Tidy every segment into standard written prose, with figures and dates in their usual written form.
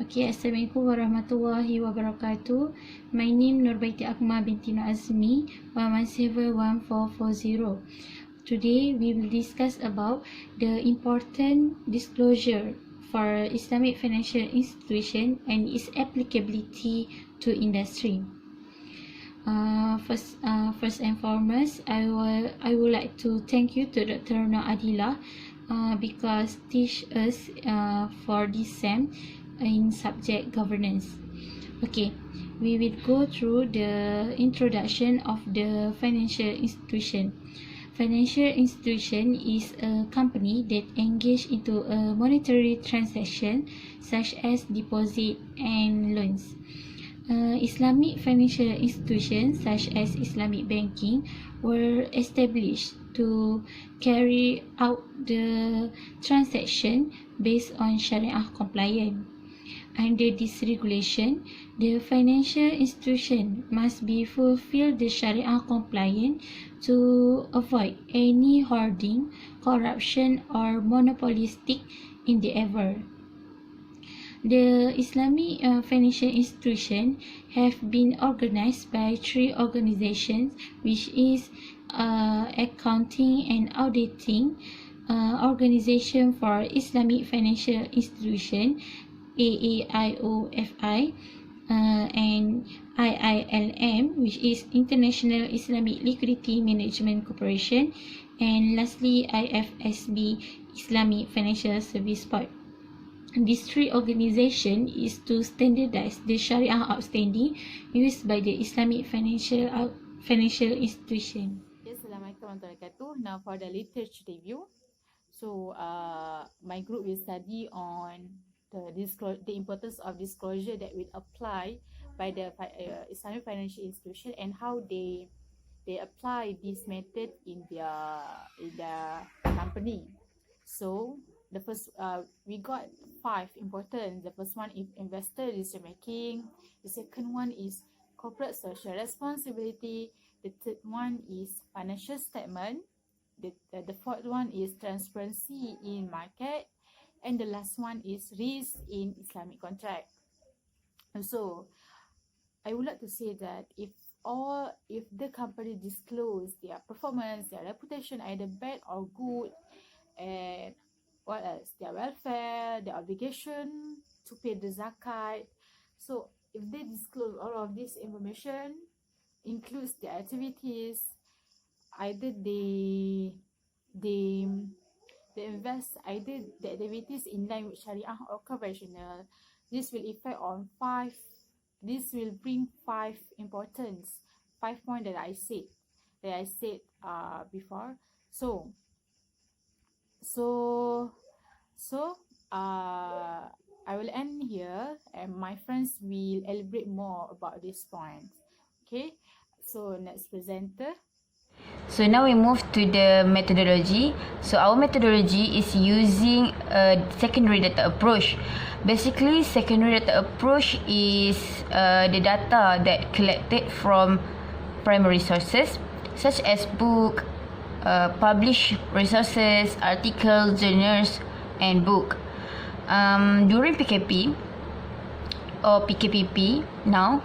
Okay, Assalamualaikum warahmatullahi wabarakatuh. My name Baiti Binti Azmi, 1171440. Today we will discuss about the important disclosure for Islamic financial institution and its applicability to industry. First and foremost, I would like to thank you to Dr. Noradilah because teach us for this SEM in subject governance. Okay, we will go through the introduction of the financial institution. Financial institution is a company that engage into a monetary transaction such as deposit and loans. Islamic financial institutions such as Islamic banking were established to carry out the transaction based on Shariah compliance. Under this regulation, the financial institution must be fulfill the Shariah compliance to avoid any hoarding, corruption, or monopolistic endeavor. The Islamic financial institutions have been organized by three organizations, which is Accounting and Auditing Organization for Islamic Financial Institution, AAIOFI, and IILM, which is International Islamic Liquidity Management Corporation, and lastly IFSB, Islamic Financial Service Board. These three organizations is to standardize the Sharia outstanding used by the Islamic financial institution. Assalamualaikum warahmatullahi wabarakatuh. Now for the literature review. So my group will study on the importance of disclosure that will apply by the Islamic financial institution and how they apply this method in their company. So the first we got 5 important. The first one is investor decision making. The second one is corporate social responsibility. The third one is financial statement. The fourth one is transparency in market, and the last one is risk in Islamic contract. So I would like to say that if the company disclose their performance, their reputation, either bad or good, and what else, their welfare, their obligation to pay the zakat. So if they disclose all of this information, includes their activities, either they invest either the activities in line with Sharia or conventional, this will bring 5 importance, 5 points that I said before. So I will end here, and my friends will elaborate more about this point. Okay, so next presenter. So now we move to the methodology. So our methodology is using a secondary data approach. Basically, secondary data approach is the data that collected from primary sources such as book, published resources, articles, journals, and book. During PKP or PKPP now,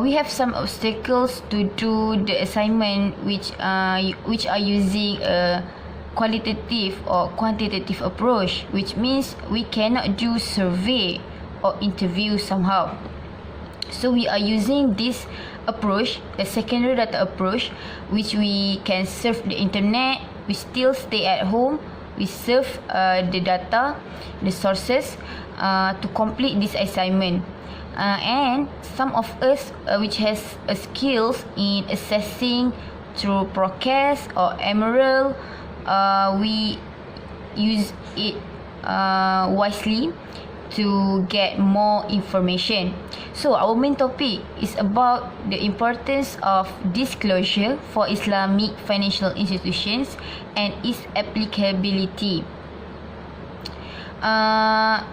we have some obstacles to do the assignment which are using a qualitative or quantitative approach, which means we cannot do survey or interview somehow. So we are using this approach, the secondary data approach, which we can surf the internet, we still stay at home, we surf the data, the sources to complete this assignment. And some of us which has skills in assessing through Procast or Emerald, we use it wisely to get more information. So our main topic is about the importance of disclosure for Islamic financial institutions and its applicability.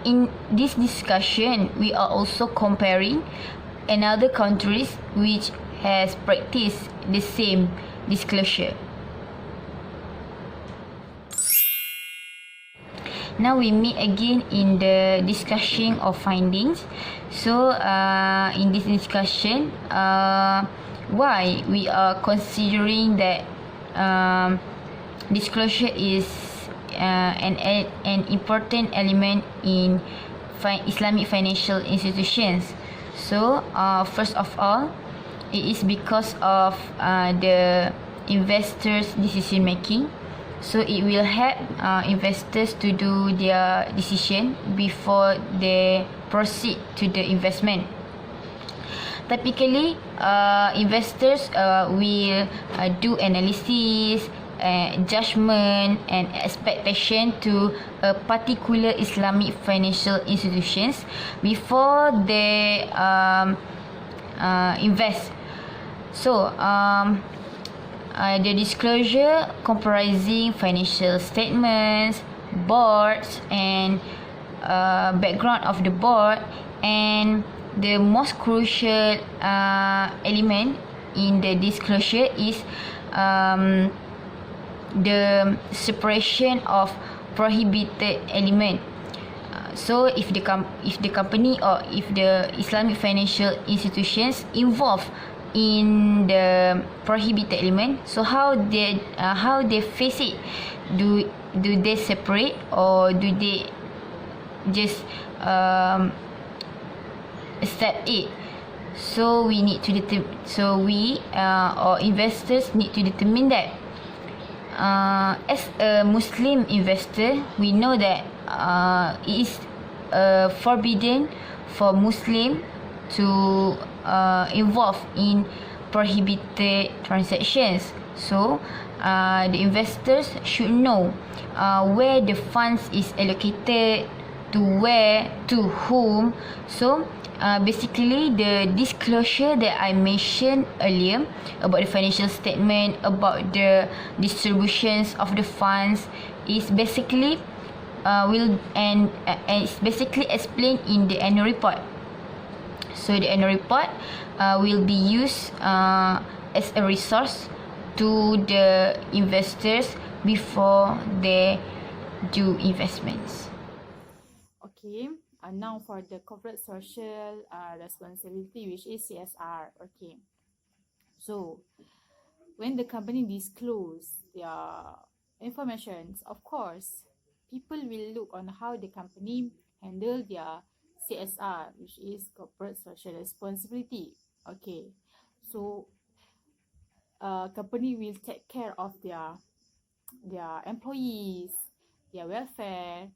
In this discussion, we are also comparing another countries which has practiced the same disclosure. Now we meet again in the discussion of findings. So in this discussion, why we are considering that disclosure is an important element in Islamic financial institutions. So first of all, it is because of the investors' decision making. So it will help investors to do their decision before they proceed to the investment. Typically, investors will do analysis, judgment and expectation to a particular Islamic financial institutions before they invest. So the disclosure comprising financial statements, boards and background of the board, and the most crucial element in the disclosure is the separation of prohibited element. So if the company or if the Islamic financial institutions involved in the prohibited element, so how they face it? Do they separate or do they just accept it? So we need to or investors need to determine that. As a Muslim investor, we know that it is forbidden for Muslim to involve in prohibited transactions. So the investors should know where the funds is allocated, to where, to whom. So basically the disclosure that I mentioned earlier about the financial statement, about the distributions of the funds is basically it's basically explained in the annual report. So the annual report will be used as a resource to the investors before they do investments. Okay. Now for the corporate social responsibility, which is CSR. Okay. So when the company disclose their information, of course, people will look on how the company handle their CSR, which is corporate social responsibility. Okay. So company will take care of their employees, their welfare,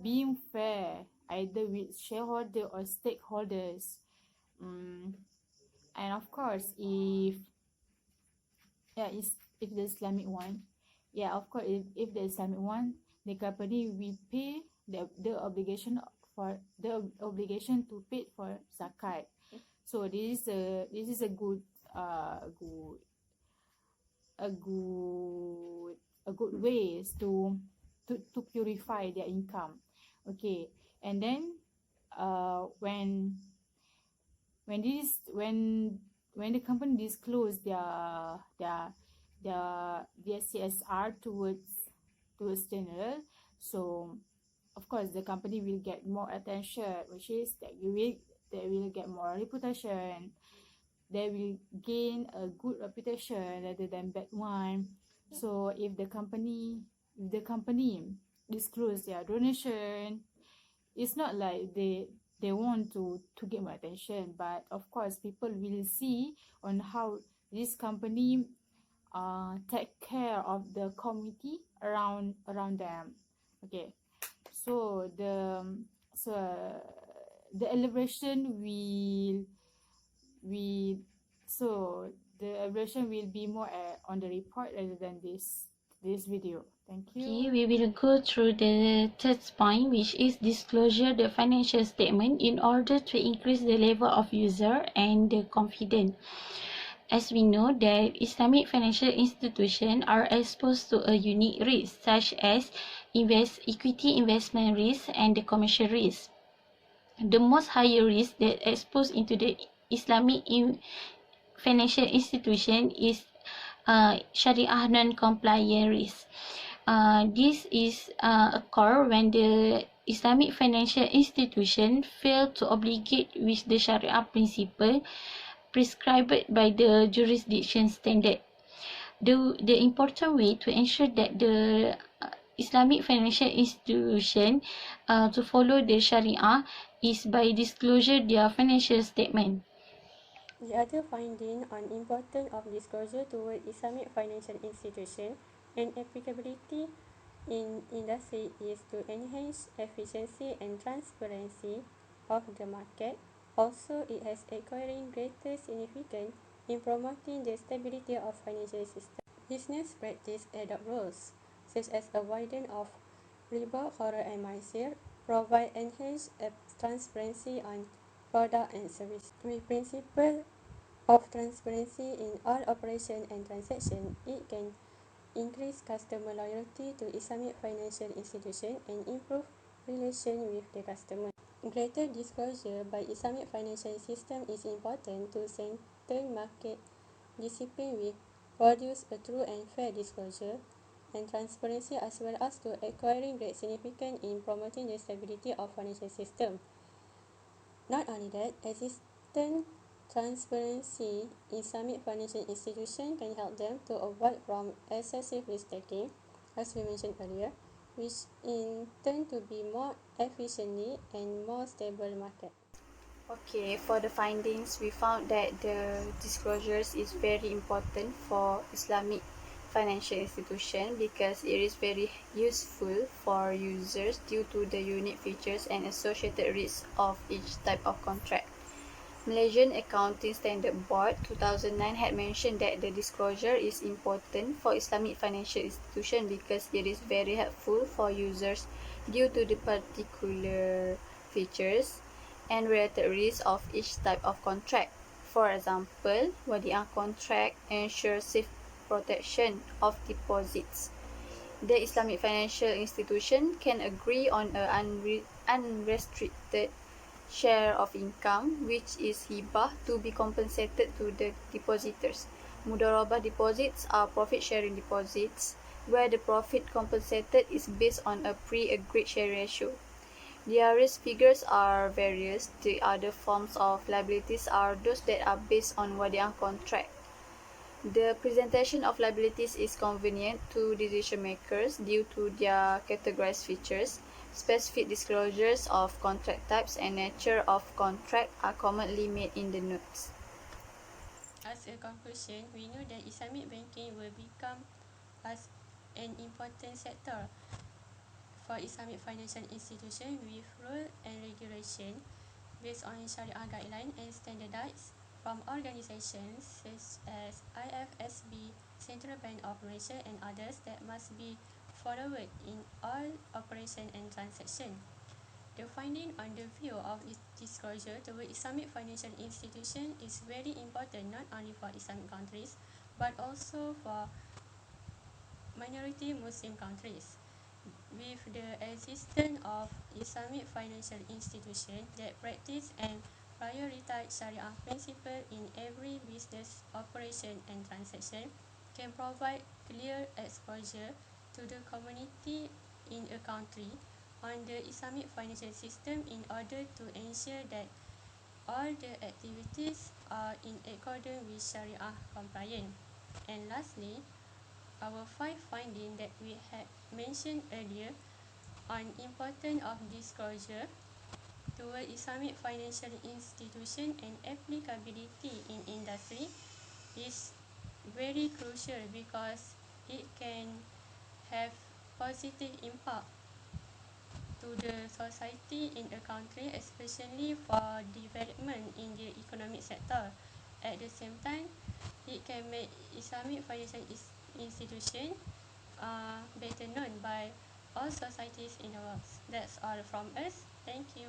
being fair either with shareholder or stakeholders. And of course, if the Islamic one, of course, if the Islamic one, the company will pay the obligation to pay for zakat. So this is a good ways to purify their income. Okay. And then when the company disclose their CSR towards general, so of course the company will get more attention, which is that they will get more reputation. They will gain a good reputation rather than bad one. So if the company disclose their donation, it's not like they want to get more attention, but of course people will see on how this company take care of the community around them. Okay. So the elaboration will be more on the report rather than this video. Thank you. Okay, we will go through the third point, which is disclosure the financial statement in order to increase the level of user and the confidence. As we know that Islamic financial institutions are exposed to a unique risk such as equity investment risk and the commercial risk. The most higher risk that exposed into the Islamic financial institution is Shariah non-compliant risk. This is occur when the Islamic financial institution fail to obligate with the Sharia principle prescribed by the jurisdiction standard. The important way to ensure that the Islamic financial institution to follow the Sharia is by disclosure their financial statement. The other finding on importance of disclosure toward Islamic financial institution and applicability in industry is to enhance efficiency and transparency of the market. Also, it has acquiring greater significance in promoting the stability of financial system. Business practice adopt rules, such as avoidance of riba, horror and maisir, provide enhanced transparency on product and service. With principle of transparency in all operation and transaction, it can increase customer loyalty to Islamic financial institution and improve relation with the customer. Greater disclosure by Islamic financial system is important to strengthen market discipline with produce a true and fair disclosure and transparency as well as to acquiring great significance in promoting the stability of financial system. Not only that, existent transparency in Islamic financial institution can help them to avoid from excessive risk taking, as we mentioned earlier, which in turn to be more efficiently and more stable market. Okay, for the findings, we found that the disclosures is very important for Islamic financial institution because it is very useful for users due to the unique features and associated risks of each type of contract. Malaysian Accounting Standard Board 2009 had mentioned that the disclosure is important for Islamic financial institution because it is very helpful for users due to the particular features and related risks of each type of contract. For example, Wadi'ah contract ensures safe protection of deposits. The Islamic financial institution can agree on an unrestricted share of income, which is hibah, to be compensated to the depositors. Mudharabah deposits are profit-sharing deposits, where the profit compensated is based on a pre-agreed share ratio. The risk figures are various. The other forms of liabilities are those that are based on Wadi'ah contract. The presentation of liabilities is convenient to decision makers due to their categorized features. Specific disclosures of contract types and nature of contract are commonly made in the notes. As a conclusion, we know that Islamic banking will become as an important sector for Islamic financial institution with rule and regulation based on Sharia guideline and standardized from organizations such as IFSB, Central Bank of Malaysia and others that must be followed in all operation and transaction. The finding on the view of disclosure toward Islamic financial institution is very important not only for Islamic countries but also for minority Muslim countries. With the existence of Islamic financial institution that practice and prioritize Sharia principle in every business operation and transaction can provide clear exposure to the community in a country on the Islamic financial system in order to ensure that all the activities are in accordance with Sharia compliant. And lastly, our five findings that we had mentioned earlier on importance of disclosure toward Islamic financial institution and applicability in industry is very crucial because it can have positive impact to the society in a country, especially for development in the economic sector. At the same time, it can make Islamic financial institution better known by all societies in the world. That's all from us. Thank you.